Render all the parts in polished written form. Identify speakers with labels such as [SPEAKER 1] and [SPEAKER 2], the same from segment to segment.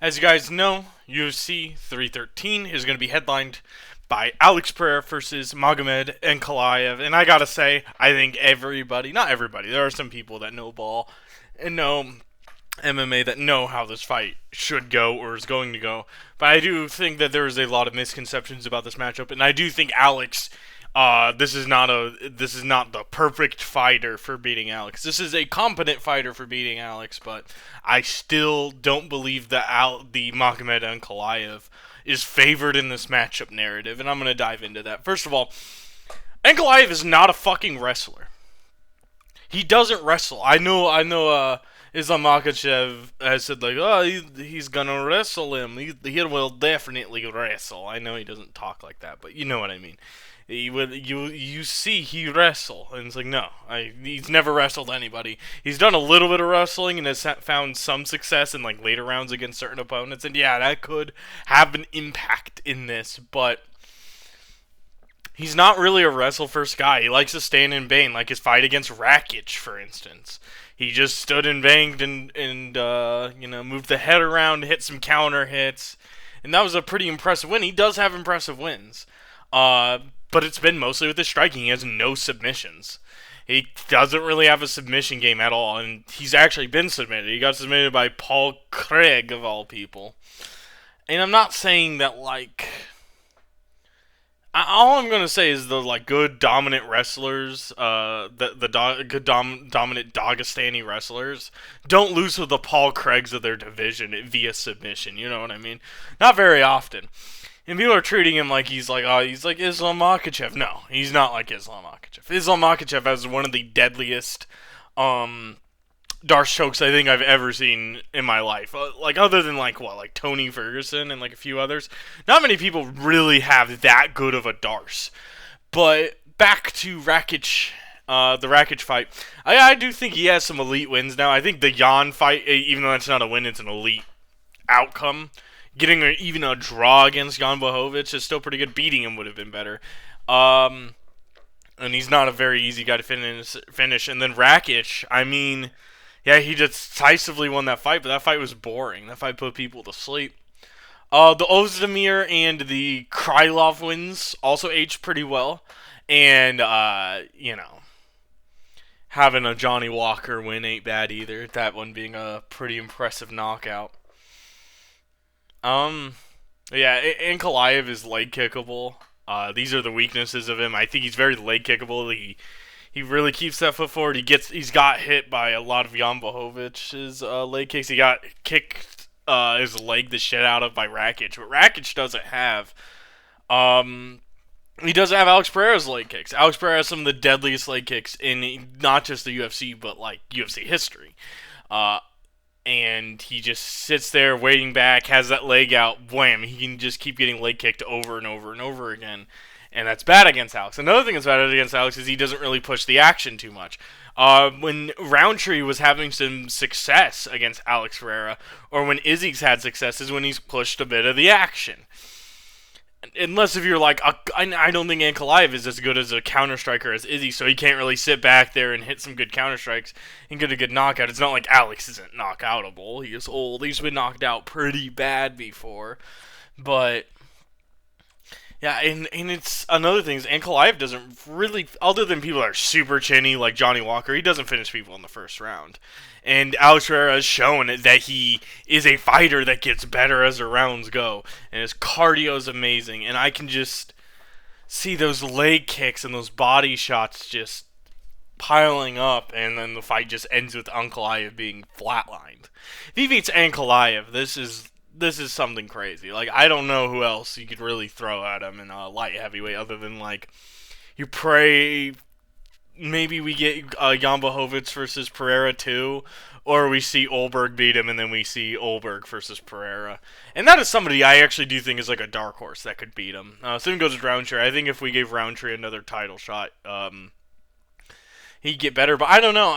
[SPEAKER 1] As you guys know, UFC 313 is going to be headlined by Alex Pereira versus Magomed and Ankalaev. And I gotta say, I think everybody, not everybody, there are some people that know ball and know MMA that know how this fight should go or is going to go. But I do think that there is a lot of misconceptions about this matchup, and I do think Alex, this is not the perfect fighter for beating Alex. This is a competent fighter for beating Alex, but I still don't believe that the Magomed and Ankalaev is favored in this matchup narrative, and I'm gonna dive into that. First of all, Ankalaev is not a fucking wrestler. He doesn't wrestle. I know. Islam Makhachev has said like, oh, he's gonna wrestle him. He will definitely wrestle. I know he doesn't talk like that, but you know what I mean. You see he wrestle, and it's like no, he's never wrestled anybody. He's done a little bit of wrestling and has found some success in like later rounds against certain opponents, and yeah, that could have an impact in this, but he's not really a wrestle first guy. He likes to stand in bang, like his fight against Rakic, for instance. He just stood and banged and moved the head around, hit some counter hits, and that was a pretty impressive win. He does have impressive wins, but it's been mostly with his striking. He has no submissions. He doesn't really have a submission game at all, and he's actually been submitted. He got submitted by Paul Craig, of all people. And I'm not saying that, like, all I'm gonna say is the like good dominant wrestlers, dominant Dagestani wrestlers, don't lose to the Paul Craigs of their division via submission. You know what I mean? Not very often. And people are treating him like he's like Islam Makhachev. No, he's not like Islam Makhachev. Islam Makhachev has one of the deadliest Darce chokes I think I've ever seen in my life. Like other than like Tony Ferguson and like a few others, not many people really have that good of a Darce. But back to Rakic, the Rakic fight. I do think he has some elite wins now. I think the Jan fight, even though that's not a win, it's an elite outcome. Getting even a draw against Jan Blachowicz is still pretty good. Beating him would have been better. And he's not a very easy guy to finish. And then Rakic, I mean, yeah, he decisively won that fight, but that fight was boring. That fight put people to sleep. The Ozdemir and the Krylov wins also aged pretty well. And, having a Johnny Walker win ain't bad either. That one being a pretty impressive knockout. Yeah, Ankalaev is leg kickable. These are the weaknesses of him. I think he's very leg kickable. He really keeps that foot forward. He's got hit by a lot of Jan Blachowicz's leg kicks. He got kicked his leg the shit out of by Rakic. But Rakic doesn't have he doesn't have Alex Pereira's leg kicks. Alex Pereira has some of the deadliest leg kicks in not just the UFC but like UFC history. And he just sits there waiting back, has that leg out, wham, he can just keep getting leg kicked over and over and over again. And that's bad against Alex. Another thing that's bad against Alex is he doesn't really push the action too much. When Roundtree was having some success against Alex Pereira, or when Izzy's had success, is when he's pushed a bit of the action. Unless if you're like, I don't think Ankalaev is as good as a counter striker as Izzy, so he can't really sit back there and hit some good counter strikes and get a good knockout. It's not like Alex isn't knockoutable. He is old. He's been knocked out pretty bad before. But yeah, and it's another thing is Ankalaev doesn't really, other than people that are super chinny like Johnny Walker, he doesn't finish people in the first round. And Alex Pereira has shown that he is a fighter that gets better as the rounds go. And his cardio is amazing. And I can just see those leg kicks and those body shots just piling up. And then the fight just ends with Ankalaev being flatlined. If he beats Ankalaev, this is something crazy. Like, I don't know who else you could really throw at him in a light heavyweight other than, like, you pray maybe we get Jan Blachowicz versus Pereira too, or we see Olberg beat him and then we see Olberg versus Pereira. And that is somebody I actually do think is like a dark horse that could beat him. Same goes with Roundtree. I think if we gave Roundtree another title shot, he'd get better. But I don't know.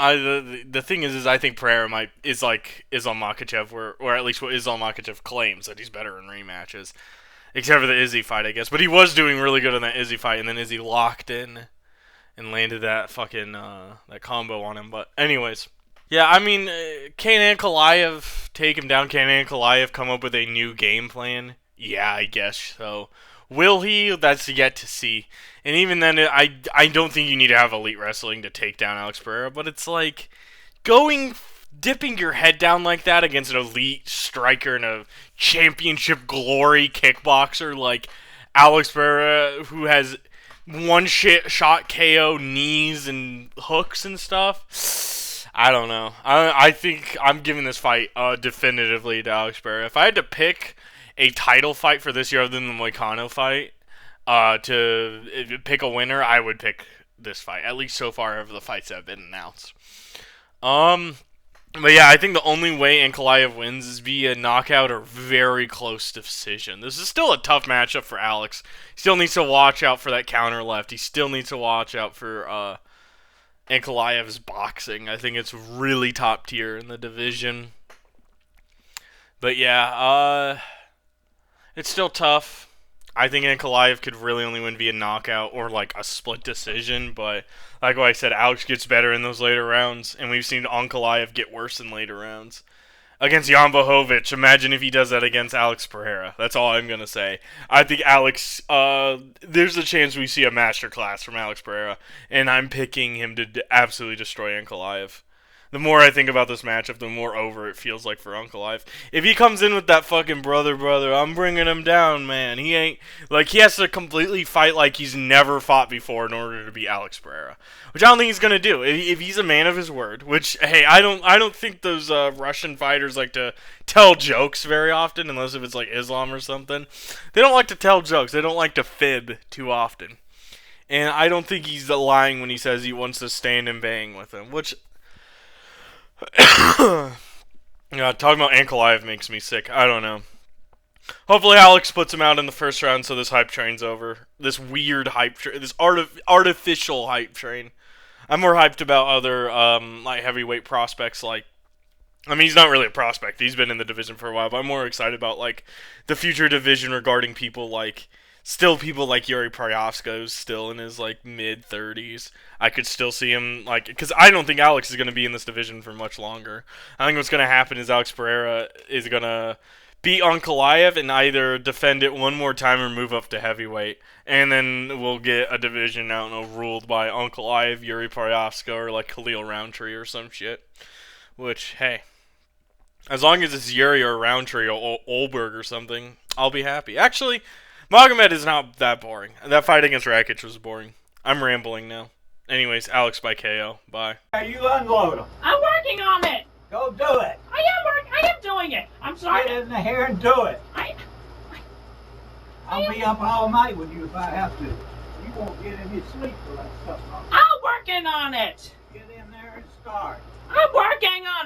[SPEAKER 1] The thing is I think Pereira is like Islam Makhachev, or at least what Islam Makhachev claims, that he's better in rematches. Except for the Izzy fight, I guess. But he was doing really good in that Izzy fight, and then Izzy locked in and landed that fucking that combo on him. But anyways, Yeah, I mean, can Ankalaev take him down? Can Ankalaev come up with a new game plan? Yeah, I guess so. Will he? That's yet to see. And even then, I don't think you need to have elite wrestling to take down Alex Pereira, but it's like going dipping your head down like that against an elite striker and a championship glory kickboxer like Alex Pereira, who has one shot KO knees and hooks and stuff. I don't know. I think I'm giving this fight definitively to Alex Pereira. If I had to pick a title fight for this year other than the Moicano fight, to pick a winner, I would pick this fight. At least so far of the fights that have been announced. Um, but yeah, I think the only way Ankalaev wins is via knockout or very close decision. This is still a tough matchup for Alex. He still needs to watch out for that counter left. He still needs to watch out for Ankalaev's boxing. I think it's really top tier in the division. But yeah, it's still tough. I think Ankalaev could really only win via knockout or like a split decision, but like what I said, Alex gets better in those later rounds, and we've seen Ankalaev get worse in later rounds. Against Jan Blachowicz, imagine if he does that against Alex Pereira. That's all I'm going to say. I think Alex, there's a chance we see a masterclass from Alex Pereira, and I'm picking him to absolutely destroy Ankalaev. The more I think about this matchup, the more over it feels like for Ankalaev. If he comes in with that fucking brother, I'm bringing him down, man. He ain't like he has to completely fight like he's never fought before in order to beat Alex Pereira, which I don't think he's gonna do. If he's a man of his word, which hey, I don't think those Russian fighters like to tell jokes very often, unless if it's like Islam or something. They don't like to tell jokes. They don't like to fib too often. And I don't think he's lying when he says he wants to stand and bang with him, which yeah, talking about Ankalaev makes me sick. I don't know. Hopefully Alex puts him out in the first round so this hype train's over. This weird hype train. This artificial hype train. I'm more hyped about other like heavyweight prospects like I mean, he's not really a prospect. He's been in the division for a while, but I'm more excited about like the future division regarding people like still people like Yuri Prochazka, who's still in his like mid 30s. I could still see him like because I don't think Alex is going to be in this division for much longer. I think what's going to happen is Alex Pereira is going to beat Ankalaev and either defend it one more time or move up to heavyweight, and then we'll get a division I don't know ruled by Ankalaev, Yuri Prochazka, or like Khalil Roundtree or some shit. Which hey. As long as it's Yuri or Roundtree or Olberg or something, I'll be happy. Actually, Magomed is not that boring. That fight against Rakic was boring. I'm rambling now. Anyways, Alex by KO. Bye.
[SPEAKER 2] You unload them.
[SPEAKER 3] I'm working on it.
[SPEAKER 2] Go do it.
[SPEAKER 3] I am doing it. I'm sorry.
[SPEAKER 2] Get in the hair and do it. I'll be up all night with you if I have to. You won't get any sleep for that stuff.
[SPEAKER 3] I'm working on it.
[SPEAKER 2] Get in there and start.
[SPEAKER 3] I'm working on it.